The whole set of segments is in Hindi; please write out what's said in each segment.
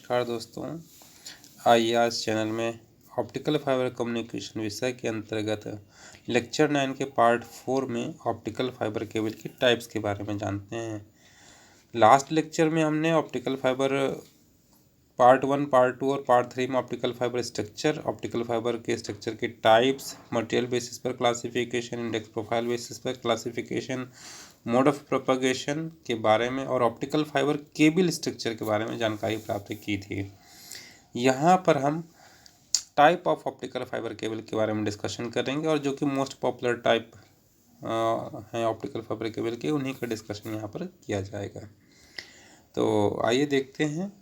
नमस्कार दोस्तों। आइए आज चैनल में ऑप्टिकल फाइबर कम्युनिकेशन विषय के अंतर्गत लेक्चर 9 के पार्ट 4 में ऑप्टिकल फाइबर केबल की टाइप्स के बारे में जानते हैं। लास्ट लेक्चर में हमने ऑप्टिकल फाइबर पार्ट 1, पार्ट 2 और पार्ट 3 में optical fibre structure, optical fibre के स्ट्रक्चर के टाइप्स, मटेरियल बेसिस पर क्लासिफिकेशन, इंडेक्स प्रोफाइल बेसिस पर क्लासिफिकेशन, मोड ऑफ प्रोपगेशन के बारे में और ऑप्टिकल फाइबर केबल स्ट्रक्चर के बारे में जानकारी प्राप्त की थी। यहाँ पर हम type of optical fibre cable के बारे में डिस्कशन करेंगे और जो कि मोस्ट पॉपुलर टाइप हैं ऑप्टिकल फाइबर केबल के, उन्हीं का डिस्कशन यहाँ पर किया जाएगा। तो आइए देखते हैं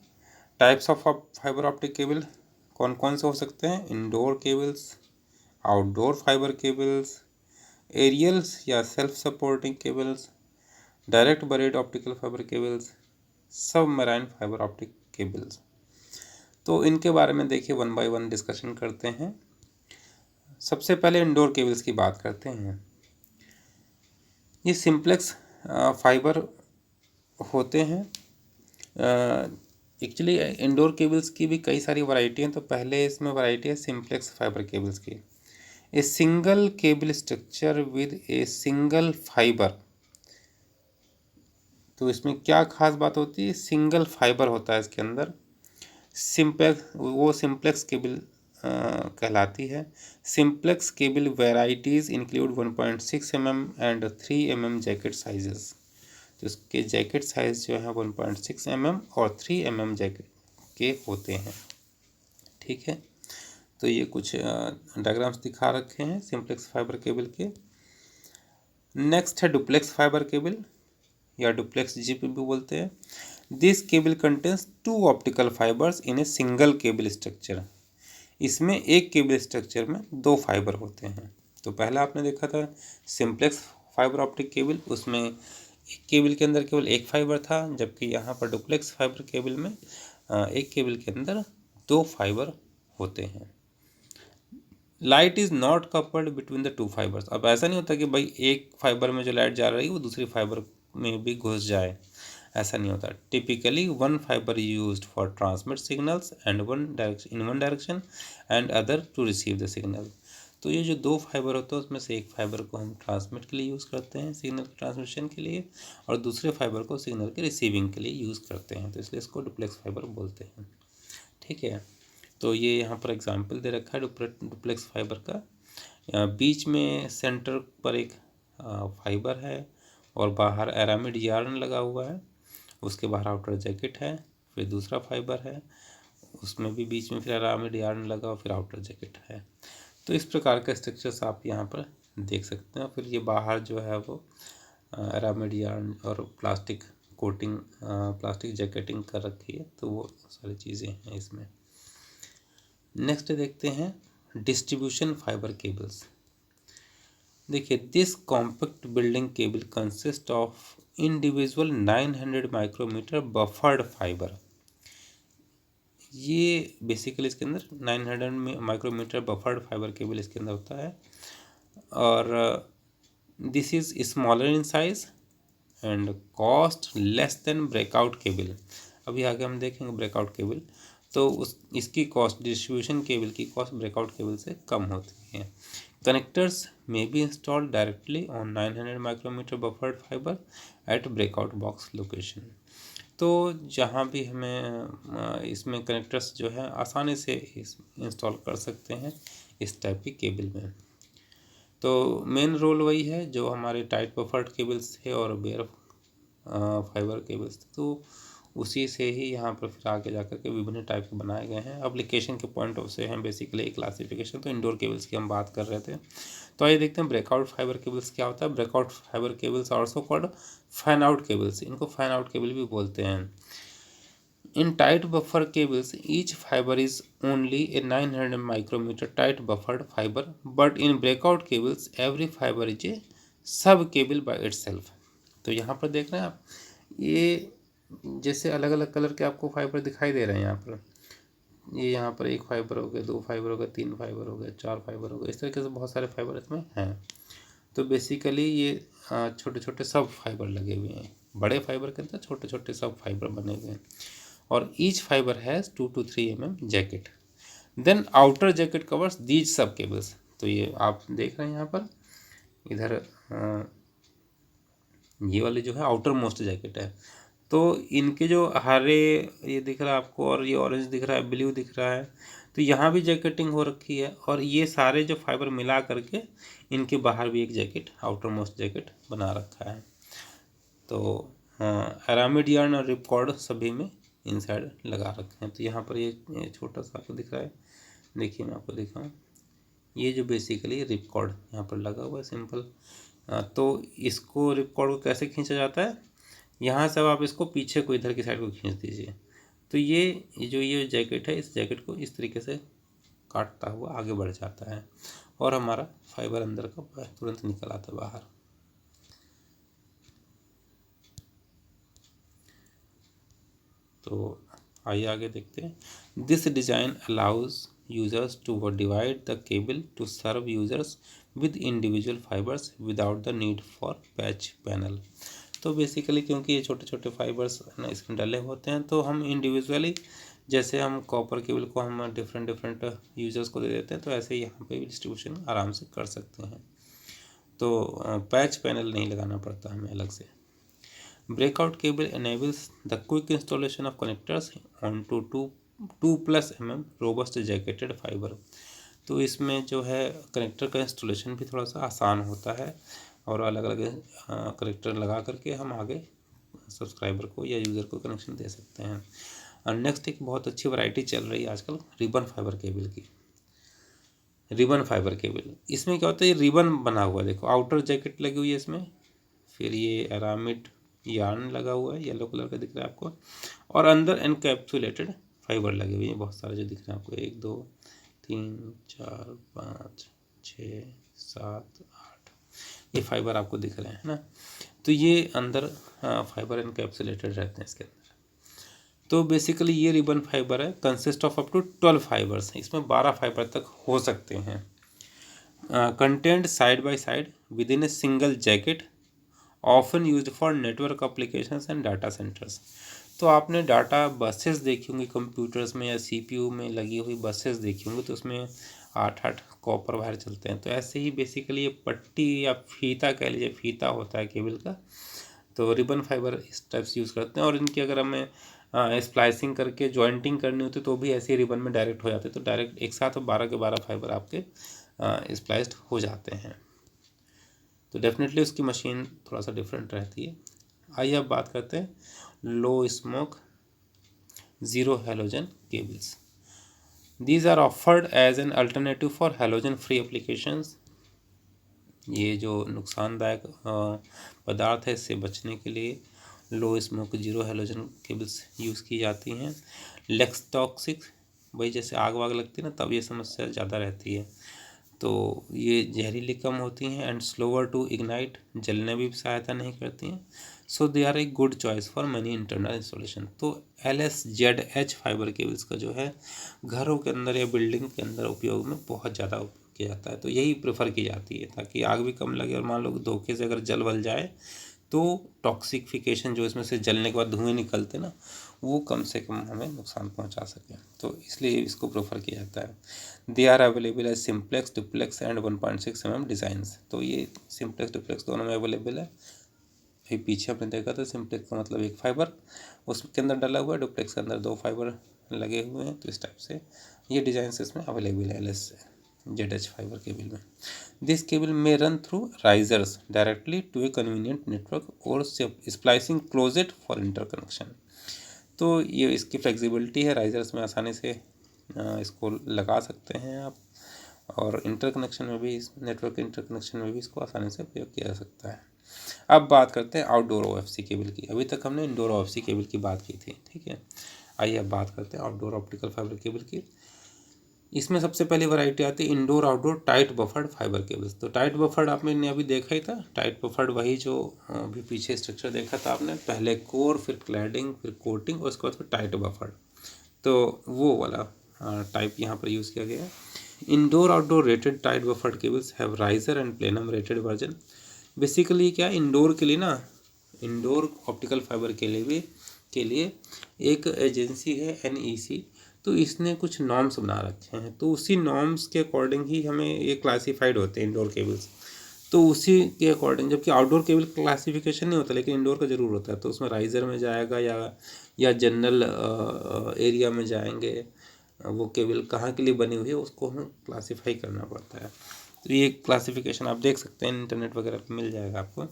types of fibre optic cable कौन कौन से हो सकते हैं। Indoor cables, outdoor fibre cables, aerials या self supporting cables, direct buried optical fibre cables, submarine fibre optic cables. तो इनके बारे में देखिए वन बाय वन डिस्कशन करते हैं। सबसे पहले इंडोर केबल्स की बात करते हैं। ये सिंप्लेक्स फाइबर होते हैं। एक्चुअली इंडोर केबल्स की भी कई सारी वैरायटी हैं। तो पहले इसमें वैरायटी है सिंप्लेक्स फाइबर केबल्स की। A single cable structure with a single fibre. तो इसमें क्या खास बात होती है, सिंगल फाइबर होता है इसके अंदर। सिंप्लेक्स केबल कहलाती है। Simplex cable varieties include 1.6 mm and 3 mm jacket sizes. तो इसके जैकेट साइज जो है 1.6 mm और 3 mm जैकेट के होते हैं। ठीक है, तो ये कुछ डायग्राम्स दिखा रखे हैं सिंप्लेक्स फाइबर केबल के। नेक्स्ट है डुप्लेक्स फाइबर केबल या डुप्लेक्स जीपी भी बोलते हैं। This cable contains 2 optical fibres in a single cable structure. इसमें एक केबल स्ट्रक्चर में 2 फाइबर होते हैं। तो पहला आपने देखा था सिंप्लेक्स फाइबर ऑप्टिक केबल, उसमें एक केबल के अंदर केवल एक फाइबर था, जबकि यहाँ पर डुप्लेक्स फाइबर केबल में एक केबल के अंदर 2 फाइबर होते हैं। Light is not coupled between the 2 fibres. अब ऐसा नहीं होता कि भाई एक फाइबर में जो लाइट जा रही है वो दूसरी फाइबर में भी घुस जाए, ऐसा नहीं होता। Typically one fibre used for transmit signals and one direction and other to receive the signal. तो ये जो 2 फाइबर होते हैं उसमें से एक फाइबर को हम ट्रांसमिट के लिए यूज़ करते हैं, सिग्नल के ट्रांसमिशन के लिए, और दूसरे फाइबर को सिग्नल के रिसीविंग के लिए यूज़ करते हैं। तो इसलिए इसको डुप्लेक्स फाइबर बोलते हैं। ठीक है, तो ये यहाँ पर एग्जाम्पल दे रखा है डुप्लेक्स फाइबर का। बीच में सेंटर पर एक फाइबर है और बाहर एरामिड यार्न लगा हुआ है। उसके बाहर आउटर जैकेट है, फिर दूसरा फाइबर है, उसमें भी बीच में फिर एरामिड यार्न लगा और फिर आउटर जैकेट है। तो इस प्रकार का स्ट्रक्चर्स आप यहाँ पर देख सकते हैं। फिर ये बाहर जो है वो एरामिड यार्न और प्लास्टिक कोटिंग, प्लास्टिक जैकेटिंग कर रखी है। तो वो सारी चीज़ें हैं इसमें। नेक्स्ट देखते हैं डिस्ट्रीब्यूशन फाइबर केबल्स। देखिए, this compact building cable consist of individual 900 micrometre buffered fibre. ये बेसिकली इसके अंदर 900 माइक्रोमीटर बफर्ड फाइबर केबल इसके अंदर होता है। और this is smaller in size and cost less than breakout cable. अभी आगे हम देखेंगे ब्रेकआउट केबल। तो इसकी कॉस्ट, डिस्ट्रीब्यूशन केबल की कॉस्ट ब्रेकआउट केबल से कम होती है। कनेक्टर्स में be installed directly on 900 micrometre buffered fibre at breakout box location. तो जहाँ भी हमें इसमें कनेक्टर्स जो है आसानी से इंस्टॉल कर सकते हैं इस टाइप की केबल में। तो मेन रोल वही है जो हमारे टाइट बफर्ड केबल्स थे और बेयर फाइबर केबल्स थे। तो उसी से ही यहाँ पर फिर आगे जाकर के विभिन्न टाइप के बनाए गए हैं। एप्लीकेशन के पॉइंट ऑफ से हैं बेसिकली क्लासिफिकेशन। तो इंडोर केबल्स की हम बात कर रहे थे। तो आइए देखते हैं ब्रेकआउट फाइबर केबल्स क्या होता है। Breakout fibre cables also called fan out cables. इनको फैन आउट केबल भी बोलते हैं। In tight buffer cables each fibre is only a 900 micrometre tight buffered fibre, but in breakout cables every fibre is a sub cable by itself. तो यहाँ पर देख रहे हैं आप, ये जैसे अलग अलग कलर के आपको फाइबर दिखाई दे रहे हैं। यहाँ पर ये यहाँ पर एक फाइबर हो गया, 2 फाइबर हो गया, 3 फाइबर हो गया, 4 फाइबर हो गया। इस तरीके से बहुत सारे फाइबर इसमें हैं। तो बेसिकली ये छोटे छोटे सब फाइबर लगे हुए हैं। बड़े फाइबर के अंदर छोटे छोटे सब फाइबर बने हुए हैं। और each fibre has 2 to 3 mm jacket. Then outer jacket covers these सब केबल्स। तो ये आप देख रहे हैं यहाँ पर इधर ये वाले जो है आउटर मोस्ट जैकेट है। तो इनके जो हरे ये दिख रहा है आपको और ये ऑरेंज दिख रहा है, ब्लू दिख रहा है, तो यहाँ भी जैकेटिंग हो रखी है और ये सारे जो फाइबर मिला करके इनके बाहर भी एक जैकेट आउटर मोस्ट जैकेट बना रखा है। तो एरामिड यार्न और रिपकॉर्ड सभी में इनसाइड लगा रखे हैं। तो यहाँ पर ये छोटा सा आपको दिख रहा है, देखिए मैं आपको दिखाऊँ, ये जो बेसिकली रिपकॉर्ड यहाँ पर लगा हुआ है सिंपल। तो इसको रिपकॉर्ड को कैसे खींचा जाता है, यहाँ से अब आप इसको पीछे को इधर की साइड को खींच दीजिए, तो ये जैकेट है, इस जैकेट को इस तरीके से काटता हुआ आगे बढ़ जाता है और हमारा फाइबर अंदर का तुरंत निकल आता है बाहर। तो आइए आगे देखते हैं। This design allows users to divide the cable to serve users with individual fibres without the need for patch panel. तो बेसिकली क्योंकि ये छोटे छोटे फाइबर्स ना इसमें डले होते हैं, तो हम इंडिविजुअली जैसे हम कॉपर केबल को हम डिफरेंट यूजर्स को दे देते हैं, तो ऐसे यहाँ पे भी डिस्ट्रीब्यूशन आराम से कर सकते हैं। तो पैच पैनल नहीं लगाना पड़ता हमें अलग से। Breakout cable enables the quick installation of connectors onto 2+ mm robust jacketed fiber। तो इसमें जो है कनेक्टर का इंस्टॉलेशन भी थोड़ा सा आसान होता है और अलग अलग कनेक्टर लगा करके हम आगे सब्सक्राइबर को या यूज़र को कनेक्शन दे सकते हैं। और नेक्स्ट एक बहुत अच्छी वैरायटी चल रही है आजकल रिबन फाइबर केबल की। रिबन फाइबर केबल, इसमें क्या होता है, ये रिबन बना हुआ है, देखो आउटर जैकेट लगी हुई है इसमें, फिर ये एरामिड यार्न लगा हुआ है, येलो कलर का दिख रहा है आपको, और अंदर एनकैप्सुलेटेड फाइबर लगे हुए हैं बहुत सारे जो दिख रहे हैं आपको, 1 2 3 4 5 6 7 8 ये फाइबर आपको दिख रहे हैं ना। तो ये अंदर फाइबर एनकैप्सुलेटेड रहते हैं इसके अंदर। तो बेसिकली ये रिबन फाइबर है, consist of up to 12 fibres, इसमें 12 फाइबर तक हो सकते हैं। Content side by side with in a single jacket, often used for network applications and data centres. तो आपने डाटा बसेस देखी होंगी कंप्यूटर्स में या सीपीयू में लगी हुई बसेस देखी होंगी, तो उसमें 8 कॉपर वायर चलते हैं। तो ऐसे ही बेसिकली ये पट्टी या फीता कह लीजिए, फीता होता है केबल का, तो रिबन फाइबर इस टाइप से यूज़ करते हैं। और इनकी अगर हमें स्प्लाइसिंग करके जॉइंटिंग करनी होती तो भी ऐसे ही रिबन में डायरेक्ट हो जाते, तो डायरेक्ट एक साथ 12 के 12 फाइबर आपके स्प्लाइस्ड हो जाते हैं। तो डेफिनेटली उसकी मशीन थोड़ा सा डिफरेंट रहती है। आइए अब बात करते हैं low smoke zero halogen cables. These are offered as an alternative for halogen free applications. ये जो नुकसानदायक पदार्थ है इससे बचने के लिए low smoke zero halogen cables use की जाती हैं। लेक्स टॉक्सिक, भाई जैसे आग वाग लगती है ना तब ये समस्या ज़्यादा रहती है। तो ये जहरीली कम होती हैं एंड स्लोअर टू इग्नाइट, जलने में भी सहायता नहीं करती हैं। So they are a good choice for many internal installation. तो LSZH फाइबर केबल्स का जो है घरों के अंदर या बिल्डिंग के अंदर उपयोग में बहुत ज़्यादा उपयोग किया जाता है, तो यही प्रेफर की जाती है ताकि आग भी कम लगे और मान लो धोखे से अगर जल वल जाए तो टॉक्सिफिकेशन जो इसमें से जलने के बाद धुएँ निकलते ना, वो कम से कम हमें नुकसान पहुंचा सके, तो इसलिए इसको प्रेफर किया जाता है। They are available as simplex, duplex and 1.6 mm designs. तो ये सिंप्लेक्स डुप्लेक्स दोनों में अवेलेबल है। फिर पीछे आपने देखा था सिंप्लेक्स का मतलब एक फाइबर उसके अंदर डला हुआ है, डुप्लेक्स के अंदर 2 फाइबर लगे हुए हैं। तो इस टाइप से ये डिज़ाइंस इसमें अवेलेबल है LSZH फाइबर केबल में। दिस केबल में run through risers directly to a convenient network और स्प्लाइसिंग क्लोजेट फॉर इंटरकनेक्शन। तो ये इसकी फ्लेक्सिबिलिटी है, राइजर्स में आसानी से इसको लगा सकते हैं आप, और इंटरकनेक्शन में भी, नेटवर्क इंटरकनेक्शन में भी इसको आसानी से उपयोग किया जा सकता है। अब बात करते हैं आउटडोर OFC केबल की। अभी तक हमने इंडोर OFC केबल की बात की थी, ठीक है। आइए अब बात करते हैं आउटडोर ऑप्टिकल फाइबर केबल की। इसमें सबसे पहली वैरायटी आती है indoor outdoor tight buffered fibre cables. तो टाइट बफर्ड आपने अभी देखा ही था, टाइट बफर्ड वही जो अभी पीछे स्ट्रक्चर देखा था आपने, पहले कोर, फिर क्लैडिंग, फिर कोटिंग और उसके बाद फिर टाइट बफर्ड। तो वो वाला टाइप यहाँ पर यूज़ किया गया है। Indoor outdoor rated tight buffered cables have riser and plenum rated version. Basically क्या इंडोर के लिए ना, इंडोर ऑप्टिकल फाइबर के लिए भी के लिए एक एजेंसी है NEC, तो इसने कुछ नॉर्म्स बना रखे हैं, तो उसी नॉर्म्स के अकॉर्डिंग ही हमें ये क्लासीफाइड होते हैं इंडोर केबल्स। तो उसी के अकॉर्डिंग, जबकि आउटडोर केबल क्लासिफिकेशन नहीं होता लेकिन इंडोर का ज़रूर होता है, तो उसमें राइज़र में जाएगा या जनरल एरिया में जाएंगे, वो केबल कहाँ के लिए बनी हुई है उसको हमें क्लासीफाई करना पड़ता है। तो ये क्लासिफिकेशन आप देख सकते हैं, इंटरनेट वगैरह पर मिल जाएगा आपको।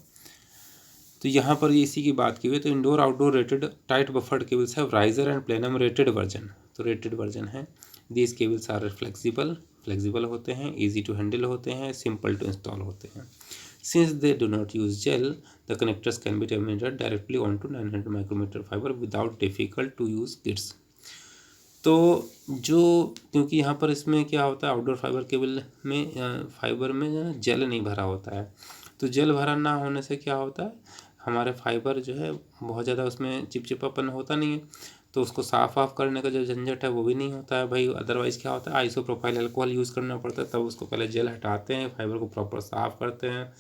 तो यहाँ पर इसी की बात की हुई, तो indoor outdoor rated tight buffered cables है riser and plenum rated version, तो रेटेड वर्जन है। दीज केबल्स आर फ्लेक्सिबल होते हैं, ईजी टू हैंडल होते हैं, सिंपल टू इंस्टॉल होते हैं। Since they do not use gel, the connectors can be terminated directly on to 900 micrometre fibre without difficult to use kits. तो जो, क्योंकि यहाँ पर इसमें क्या होता है, आउटडोर फाइबर केबल में फाइबर में जेल नहीं भरा होता है, तो जेल भरा ना होने से क्या होता है, हमारे फाइबर जो है बहुत ज़्यादा उसमें चिपचिपापन होता नहीं है, तो उसको साफ़ करने का जो झंझट है वो भी नहीं होता है भाई। अदरवाइज़ क्या होता है, आइसोप्रोपाइल अल्कोहल यूज़ करना पड़ता है, तब उसको पहले जेल हटाते हैं, फाइबर को प्रॉपर साफ़ करते हैं,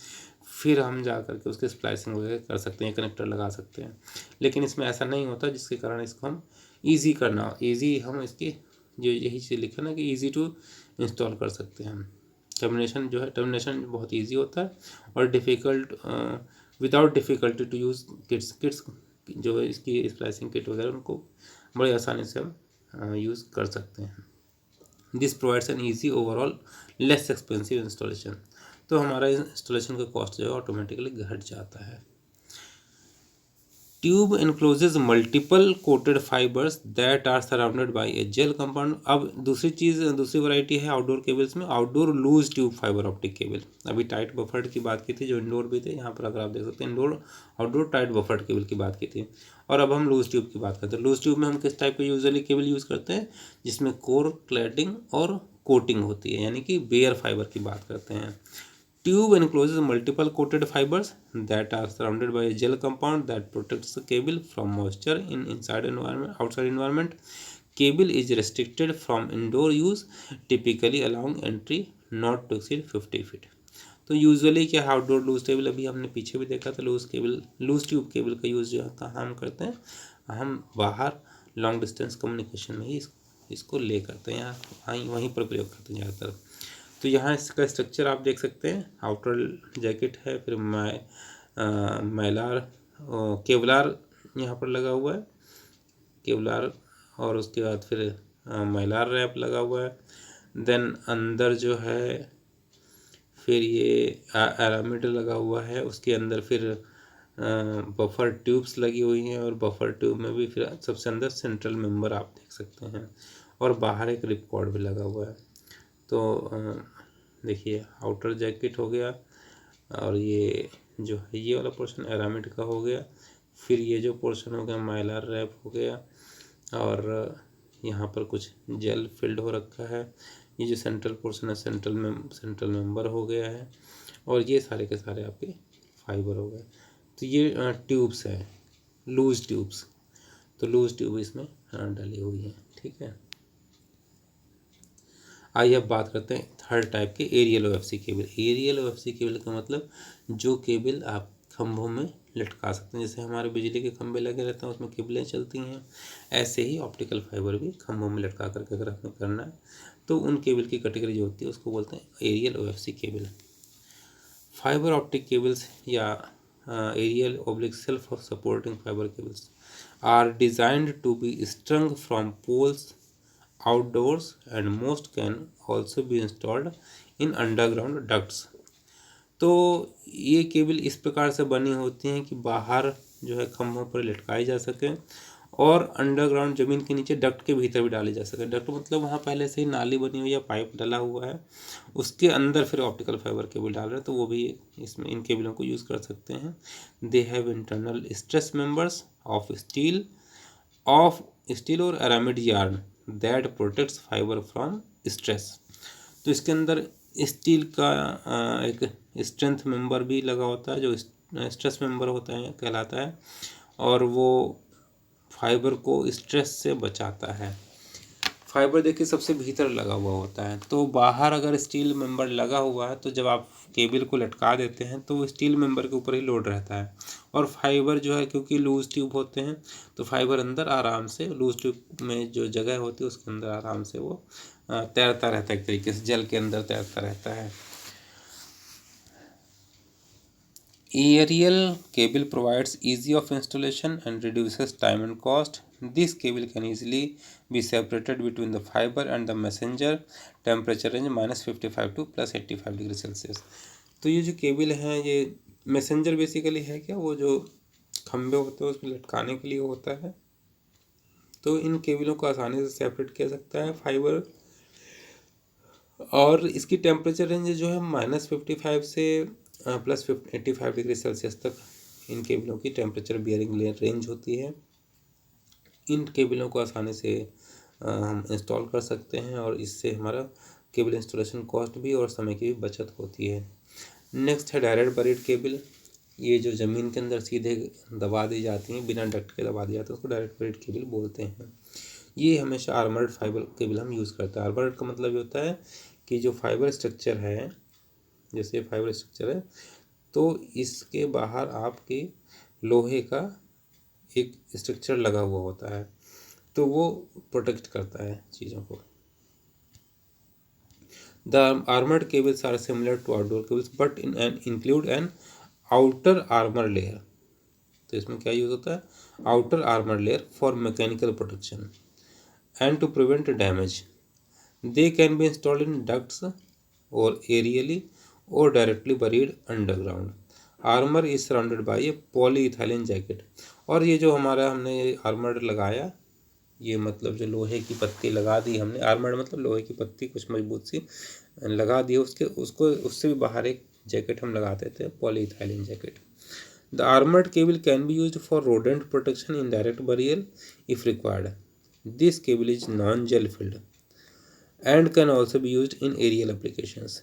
फिर हम जा करके उसके स्प्लाइसिंग वगैरह कर सकते हैं, कनेक्टर लगा सकते हैं। लेकिन इसमें ऐसा नहीं होता, जिसके कारण इसको हम ईजी करना, ईजी हम इसकी जो यही चीज़ लिखा ना कि ईजी टू इंस्टॉल कर सकते हैं हम। टर्मिनेशन जो है, टर्मिनेशन बहुत ईजी होता है, और difficult without difficulty to use kits जो है इसकी स्प्लाइसिंग किट वगैरह उनको बड़ी आसानी से हम यूज़ कर सकते हैं। This provides an easy overall less expensive installation, तो हमारा इंस्टॉलेशन का कॉस्ट जो है ऑटोमेटिकली घट जाता है। Tube encloses multiple coated fibers that are surrounded by a gel compound। अब दूसरी वैरायटी है आउटडोर केबल्स में, outdoor loose tube fibre optic cable. अभी टाइट बफर्ड की बात की थी जो इंडोर भी थे, यहाँ पर अगर आप देख सकते हैं indoor outdoor tight buffered cable की बात की थी, और अब हम लूज ट्यूब की बात करते हैं। लूज ट्यूब में हम किस टाइप के यूजुअली केबल यूज़ करते हैं, जिसमें कोर क्लैडिंग और कोटिंग होती है, यानी कि बेयर फाइबर की बात करते हैं। Tube encloses multiple coated fibers that are surrounded by a gel compound that protects the cable from moisture in outside environment. Cable is restricted from indoor use, typically allowing entry not to exceed 50 feet। तो यूजुअली क्या है, आउटडोर लूज केबल, अभी हमने पीछे भी देखा था, लूज ट्यूब केबल का यूज़ जो है कहाँ हम करते हैं, हम बाहर लॉन्ग डिस्टेंस कम्युनिकेशन में ही इसको ले करते हैं, वहीं पर प्रयोग करते हैं ज़्यादातर। तो यहाँ इसका स्ट्रक्चर आप देख सकते हैं, आउटर जैकेट है, फिर मैलार केवलार यहाँ पर लगा हुआ है, केवलार, और उसके बाद फिर मैलार रैप लगा हुआ है। देन अंदर जो है फिर ये एरामिड लगा हुआ है, उसके अंदर फिर बफर ट्यूब्स लगी हुई हैं, और बफर ट्यूब में भी फिर सबसे अंदर सेंट्रल मेंबर आप देख सकते हैं, और बाहर एक रिप कॉर्ड भी लगा हुआ है। तो देखिए आउटर जैकेट हो गया, और ये जो है ये वाला पोर्शन एरामिड का हो गया, फिर ये जो पोर्शन हो गया माइलार रैप हो गया, और यहाँ पर कुछ जेल फिल्ड हो रखा है। ये जो सेंट्रल पोर्शन है सेंट्रल मेंबर हो गया है, और ये सारे के सारे आपके फाइबर हो गए। तो ये ट्यूब्स है, लूज ट्यूब्स, तो लूज ट्यूब इसमें डली हुई है, ठीक है। आइए अब बात करते हैं थर्ड टाइप के aerial OFC cable. Aerial OFC cable का मतलब जो केबल आप खंभों में लटका सकते हैं, जैसे हमारे बिजली के खंभे लगे रहते हैं उसमें केबलें चलती हैं, ऐसे ही ऑप्टिकल फाइबर भी खंभों में लटका करके अगर हमें करना है तो उन केबल की कैटेगरी जो होती है उसको बोलते हैं aerial OFC cable. Fibre optic cables या aerial oblique self supporting fibre cables are designed to be strung from poles outdoors and most can also be installed in underground ducts। तो ये केबल इस प्रकार से बनी होती हैं कि बाहर जो है खंभों पर लटकाई जा सके, और अंडरग्राउंड ज़मीन के नीचे डक्ट के भीतर भी डाली जा सके। डक्ट मतलब वहाँ पहले से ही नाली बनी हुई है, पाइप डला हुआ है, उसके अंदर फिर ऑप्टिकल फाइबर केबल डाल रहे हैं, तो वो भी इसमें इन केबलों को यूज़ कर सकते हैं। They have internal stress members of steel और aramid yarn that protects fibre from stress. तो इसके अंदर स्टील का एक स्ट्रेंथ मेंबर भी लगा होता है जो स्ट्रेस मेंबर होता है कहलाता है, और वो फाइबर को स्ट्रेस से बचाता है। फाइबर देखिए सबसे भीतर लगा हुआ होता है, तो बाहर अगर स्टील मेंबर लगा हुआ है तो जब आप केबल को लटका देते हैं तो वो स्टील मेंबर के ऊपर ही लोड रहता है, और फाइबर जो है क्योंकि लूज ट्यूब होते हैं तो फाइबर अंदर आराम से लूज ट्यूब में जो जगह होती है उसके अंदर आराम से वो तैरता रहता है, एक तरीके से जल के अंदर तैरता रहता है। Aerial cable provides ease of installation and reduces time and cost. This cable can easily be separated between the fiber and the messenger. Temperature range -55 to +85 degree Celsius. तो ये जो केबल हैं ये मैसेंजर बेसिकली है क्या, वो जो खंभे होते हैं उसमें लटकाने के लिए होता है। तो इन केबलों को आसानी से सेपरेट किया सकता है फाइबर, और इसकी टेम्परेचर रेंज जो है -55 से +85 डिग्री सेल्सियस तक इन केबलों की टेम्परेचर बियरिंग रेंज होती है। इन केबलों को आसानी से हम इंस्टॉल कर सकते हैं और इससे हमारा केबल इंस्टॉलेशन कॉस्ट भी और समय की भी बचत होती है। नेक्स्ट है डायरेक्ट बरीड केबल। ये जो ज़मीन के अंदर सीधे दबा दी जाती हैं, बिना डक्ट के दबा दी जाती है, उसको डायरेक्ट बरीड केबल बोलते हैं। ये हमेशा आर्मर्ड फाइबर केबल हम यूज़ करते हैं। आर्मर्ड का मतलब ये होता है कि जो फाइबर स्ट्रक्चर है, जैसे फाइबर स्ट्रक्चर है तो इसके बाहर आपके लोहे का एक स्ट्रक्चर लगा हुआ होता है, तो वो प्रोटेक्ट करता है चीज़ों को। The armoured cables are similar to outdoor cables but include an outer armour layer. तो इसमें क्या यूज़ होता है, outer armour layer for mechanical protection and to prevent damage. They can be installed in ducts और एरियली और directly buried underground. Armour is surrounded by a polyethylene jacket. और ये जो हमारा हमने ये आर्मर लगाया, ये मतलब जो लोहे की पत्ती लगा दी हमने, आर्मर मतलब लोहे की पत्ती कुछ मजबूत सी लगा दी, उसके उसको उससे भी बाहर एक जैकेट हम लगाते थे, polyethylene jacket. The armoured cable can be used for rodent protection in direct burial if required. This cable is non gel filled and can also be used in aerial applications.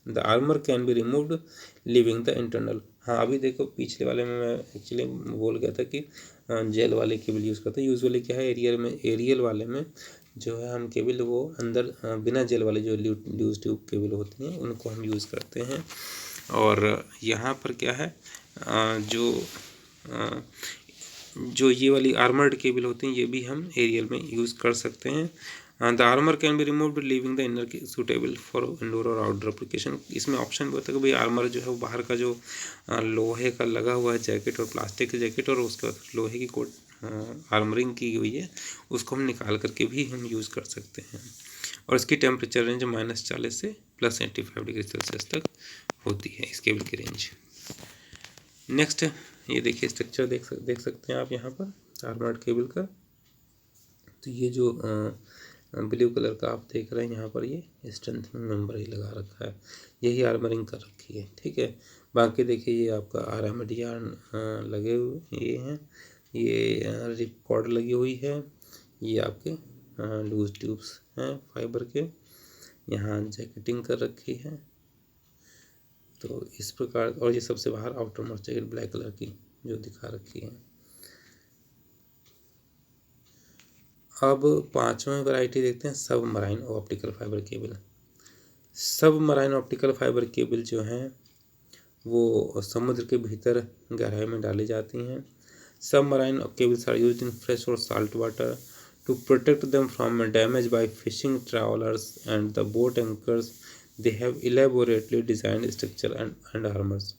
The armor can be removed leaving the internal। हाँ अभी देखो पिछले वाले में मैं एक्चुअली बोल गया था कि जेल वाले केबल यूज़ करते हैं। यूजुअली क्या है एरियल वाले में जो है हम केबल वो अंदर बिना जेल वाले जो लूज ट्यूब केबल होती हैं उनको हम यूज़ करते हैं। और यहाँ पर क्या है जो ये वाली आर्मर्ड केबल होती हैं ये भी हम एरियल में यूज़ कर सकते हैं। The armour can be removed leaving the inner suitable for indoor और आउटडोर एप्लीकेशन। इसमें ऑप्शन भी होता है कि भाई आर्मर जो है वो बाहर का जो लोहे का लगा हुआ है जैकेट और प्लास्टिक की जैकेट और उसके बाद लोहे की कोट आर्मरिंग की हुई है उसको हम निकाल करके भी हम यूज़ कर सकते हैं। और इसकी टेम्परेचर रेंज -40 से +85 डिग्री सेल्सियस तक होती है इस केबल की रेंज। नेक्स्ट ये देखिए स्ट्रक्चर देख सकते हैं आप यहाँ पर आर्मर्ड केबल का। तो ये जो ब्लू कलर का आप देख रहे हैं यहाँ पर ये स्ट्रेंथनिंग मेंबर ही लगा रखा है, यही आर्मरिंग कर रखी है, ठीक है। बाकी देखिए ये आपका आर्मडिया लगे हुए ये हैं, ये रिप कॉर्ड लगी हुई है, ये आपके लूज ट्यूब्स हैं फाइबर के, यहाँ जैकेटिंग कर रखी है। तो इस प्रकार, और ये सबसे बाहर outer most jacket black colour की जो दिखा रखी है। अब पांचवें वैरायटी देखते हैं सब मराइन ऑप्टिकल फाइबर केबल। सब मराइन ऑप्टिकल फाइबर केबल जो हैं वो समुद्र के भीतर गहराई में डाली जाती हैं। Submarine cables are used in fresh और salt water to protect them from damage by fishing trawlers and the boat anchors. They have elaborately designed structure and armours.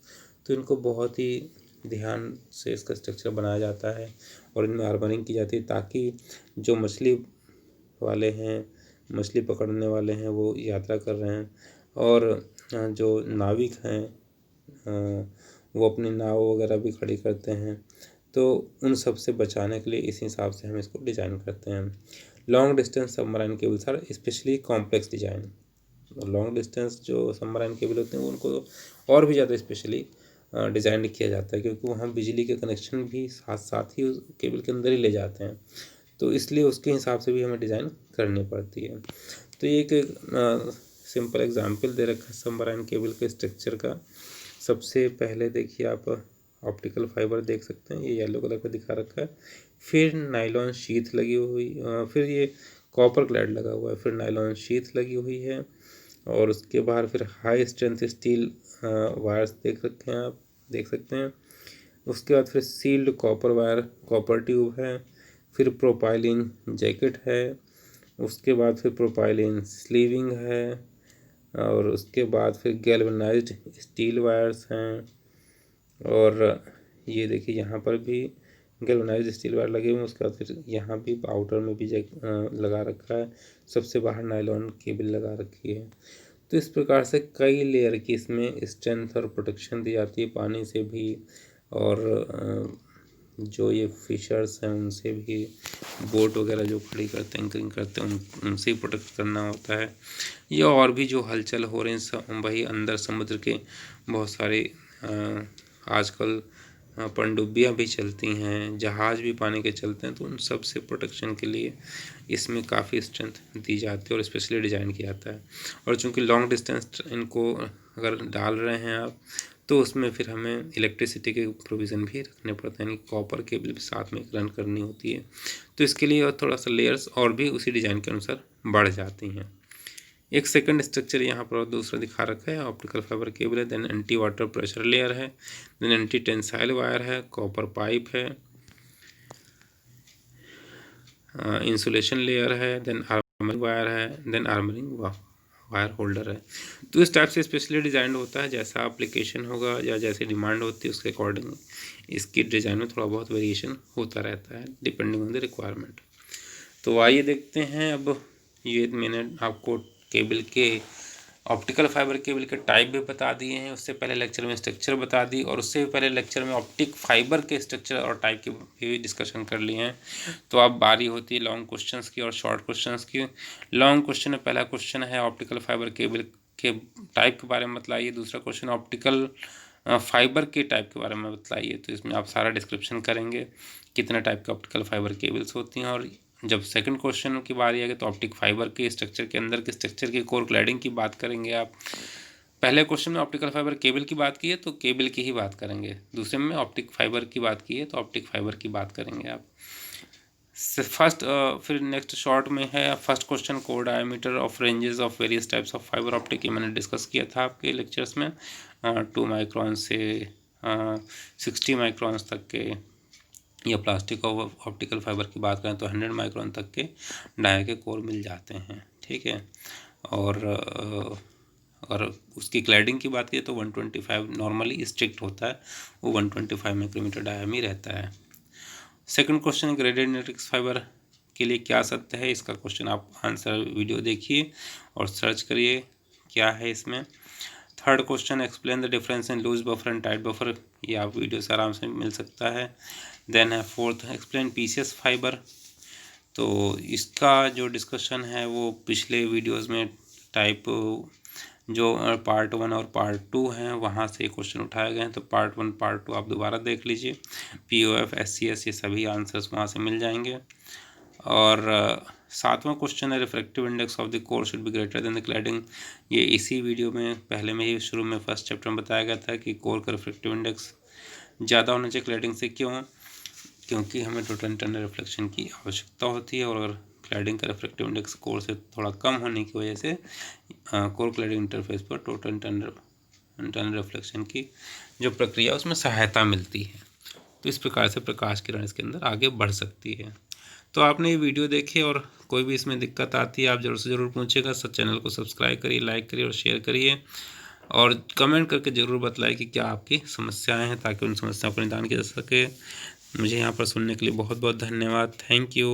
तो इनको बहुत ही ध्यान से इसका स्ट्रक्चर बनाया जाता है और इनमें आर्मरिंग की जाती है ताकि जो मछली वाले हैं, मछली पकड़ने वाले हैं, वो यात्रा कर रहे हैं और जो नाविक हैं वो अपनी नाव वगैरह भी खड़ी करते हैं, तो उन सब से बचाने के लिए इस हिसाब से हम इसको डिज़ाइन करते हैं। Long distance submarine cables are specially complex design. Long distance जो सबमराइन केबल होते हैं उनको और भी ज़्यादा स्पेशली डिज़ाइन किया जाता है क्योंकि वहाँ बिजली के कनेक्शन भी साथ साथ ही उस केबल के अंदर ही ले जाते हैं, तो इसलिए उसके हिसाब से भी हमें डिज़ाइन करनी पड़ती है। तो ये एक सिंपल एग्जांपल दे रखा है सबमराइन केबल के स्ट्रक्चर का। सबसे पहले देखिए आप ऑप्टिकल फाइबर देख सकते हैं, ये येलो कलर का दिखा रखा है, फिर नायलॉन शीथ लगी हुई, फिर ये कॉपर क्लैड लगा हुआ है, फिर नायलॉन शीथ लगी हुई है, और उसके बाहर फिर हाई स्ट्रेंथ स्टील वायर्स देख सकते हैं। उसके बाद फिर sealed copper wire, copper tube है, फिर प्रोपाइलिन जैकेट है, उसके बाद फिर प्रोपाइलिन स्लीविंग है, और उसके बाद फिर गैल्वेनाइज्ड स्टील वायर्स हैं, और ये देखिए यहाँ पर भी गैल्वेनाइज्ड स्टील वायर लगे हुए हैं। उसके बाद फिर यहाँ भी आउटर में भी लगा रखा है, सबसे बाहर नायलॉन केबल लगा रखी है। तो इस प्रकार से कई लेयर की इसमें स्ट्रेंथ और प्रोटेक्शन दी जाती है पानी से भी, और जो ये फिशर्स हैं उनसे भी, बोट वगैरह जो खड़ी करते हैं, एंकरिंग करते हैं, उनसे ही प्रोटेक्ट करना होता है। ये और भी जो हलचल हो रहे हैं वही अंदर समुद्र के बहुत सारे आजकल पनडुब्बियाँ भी चलती हैं, जहाज़ भी पानी के चलते हैं, तो उन सब से प्रोटेक्शन के लिए इसमें काफ़ी स्ट्रेंथ दी जाती है और स्पेशली डिज़ाइन किया जाता है। और चूँकि लॉन्ग डिस्टेंस इनको अगर डाल रहे हैं आप, तो उसमें फिर हमें इलेक्ट्रिसिटी के प्रोविज़न भी रखने पड़ते हैं, यानी कॉपर केबल भी साथ में रन करनी होती है। तो इसके लिए और थोड़ा सा लेयर्स और भी उसी डिज़ाइन के अनुसार बढ़ जाती हैं। एक सेकंड स्ट्रक्चर यहाँ पर दूसरा दिखा रखा है, ऑप्टिकल फाइबर केबल है, then anti water pressure layer है, देन एंटी टेंसाइल वायर है, कॉपर पाइप है, इंसुलेशन लेयर है, देन आर्मरिंग वायर है, देन आर्मरिंग वायर होल्डर है। तो इस टाइप से स्पेशली डिज़ाइन होता है, जैसा एप्लीकेशन होगा या जैसे डिमांड होती है उसके अकॉर्डिंग इसकी डिज़ाइन में थोड़ा बहुत वेरिएशन होता रहता है डिपेंडिंग ऑन द रिक्वायरमेंट। तो आइए देखते हैं अब, ये मैंने आपको केबल के ऑप्टिकल फाइबर केबल के टाइप भी बता दिए हैं, उससे पहले लेक्चर में स्ट्रक्चर बता दी, और उससे पहले लेक्चर में ऑप्टिक फाइबर के स्ट्रक्चर और टाइप के भी डिस्कशन कर लिए हैं। तो अब बारी होती है लॉन्ग क्वेश्चंस की और शॉर्ट क्वेश्चंस की। लॉन्ग क्वेश्चन में पहला क्वेश्चन है ऑप्टिकल फाइबर केबल के टाइप के बारे में बतलाइए, दूसरा क्वेश्चन ऑप्टिकल फाइबर के टाइप के बारे में बतलाइए। तो इसमें आप सारा डिस्क्रिप्शन करेंगे कितने टाइप के ऑप्टिकल फाइबर केबल्स होती हैं, और जब सेकंड क्वेश्चन की बारी आएगी तो ऑप्टिक फाइबर के स्ट्रक्चर के अंदर के स्ट्रक्चर की कोर क्लैडिंग की बात करेंगे आप। पहले क्वेश्चन में ऑप्टिकल फाइबर केबल की बात की है तो केबल की ही बात करेंगे, दूसरे में ऑप्टिक फाइबर की बात की है तो ऑप्टिक फाइबर की बात करेंगे आप। फर्स्ट फिर नेक्स्ट शॉर्ट में है first question, core diameter of ranges of various types of fibre optic, ये मैंने डिस्कस किया था आपके लेक्चर्स में। 2 माइक्रॉन से 60 माइक्रॉन्स तक के, या प्लास्टिक और ऑप्टिकल फाइबर की बात करें तो 100 माइक्रॉन तक के डाई के कोर मिल जाते हैं, ठीक है। और उसकी क्लैडिंग की बात करें तो 125 नॉर्मली स्ट्रिक्ट होता है, वो 125 माइक्रोमीटर डाया में रहता है। Second question, graded matrix fibre के लिए क्या सत्य है, इसका क्वेश्चन आप आंसर वीडियो देखिए और सर्च करिए क्या है इसमें। Third question, explain the difference in loose buffer and tight buffer, ये आप वीडियो से आराम से मिल सकता है। देन है फोर्थ, एक्सप्लेन पीसीएस फाइबर, तो इसका जो डिस्कशन है वो पिछले वीडियोस में टाइप जो पार्ट 1 और पार्ट 2 हैं वहाँ से क्वेश्चन उठाए गए हैं, तो पार्ट 1 पार्ट 2 आप दोबारा देख लीजिए। पीओएफ एससीएस ये सभी आंसर्स वहाँ से मिल जाएंगे। और सातवां क्वेश्चन है refractive index of the core should be greater than the cladding, ये इसी वीडियो में पहले में ही शुरू में फर्स्ट चैप्टर में बताया गया था कि कोर का रिफ्रैक्टिव इंडेक्स ज़्यादा होना चाहिए क्लैडिंग से। क्यों? क्योंकि हमें टोटल इंटरनल रिफ्लेक्शन की आवश्यकता होती है, और अगर क्लैडिंग का रिफ्रैक्टिव इंडेक्स कोर से थोड़ा कम होने की वजह से कोर क्लैडिंग इंटरफेस पर टोटल इंटरनल रिफ्लेक्शन की जो प्रक्रिया उसमें सहायता मिलती है। तो इस प्रकार से प्रकाश किरण इसके अंदर आगे बढ़ सकती है। तो आपने ये वीडियो देखी और कोई भी इसमें दिक्कत आती है आप ज़रूर से ज़रूर पूछिएगा। चैनल को सब्सक्राइब करिए, लाइक करिए और शेयर करिए, और कमेंट करके ज़रूर बताइए कि क्या आपकी समस्याएं हैं, ताकि उन समस्याओं का निदान किया जा सके। मुझे यहाँ पर सुनने के लिए बहुत बहुत धन्यवाद। Thank you.